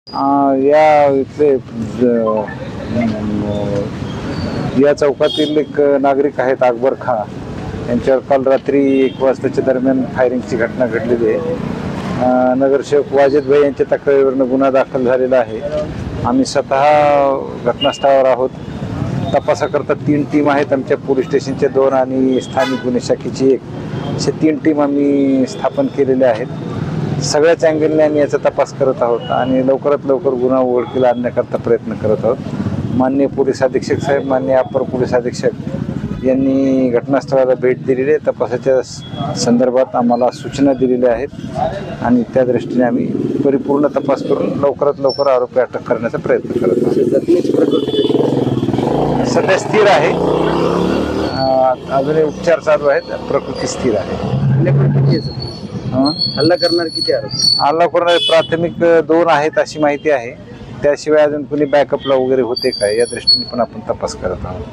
या इथले या चौकातील एक नागरिक आहेत अकबर खा, यांच्यावर काल रात्री 1 वाजताच्या दरम्यान फायरिंगची घटना घडलेली आहे. नगरसेवक वाजिद भाई यांच्या तक्रारीवरून गुन्हा दाखल झालेला आहे. आम्ही स्वतः घटनास्थळावर आहोत. तपासाकरता 3 टीम आहेत आमच्या पोलीस स्टेशनच्या 2 आणि स्थानिक गुन्हे शाखेची 1, असे 3 टीम आम्ही स्थापन केलेल्या आहेत. सगळ्याच अँगलने आम्ही याचा तपास करत आहोत आणि लवकरात लवकर गुन्हा उघडकीला आणण्याकरता प्रयत्न करत आहोत. माननीय पोलीस अधीक्षक साहेब, माननीय अपर पोलीस अधीक्षक यांनी घटनास्थळाला भेट दिलेली आहे. तपासाच्या संदर्भात आम्हाला सूचना दिलेल्या आहेत आणि त्या दृष्टीने आम्ही परिपूर्ण तपास करून लवकरात लवकर आरोपी अटक करण्याचा प्रयत्न करत आहोत. सध्या स्थिर आहे, अजूनही उपचार चालू आहेत, प्रकृती स्थिर आहे. हल्ला करणार किती आरोपी? हल्ला करणारे प्राथमिक 2 आहेत अशी माहिती आहे. त्याशिवाय अजून कुणी बॅकअपला वगैरे होते काय या दृष्टीने पण आपण तपास करत आहोत.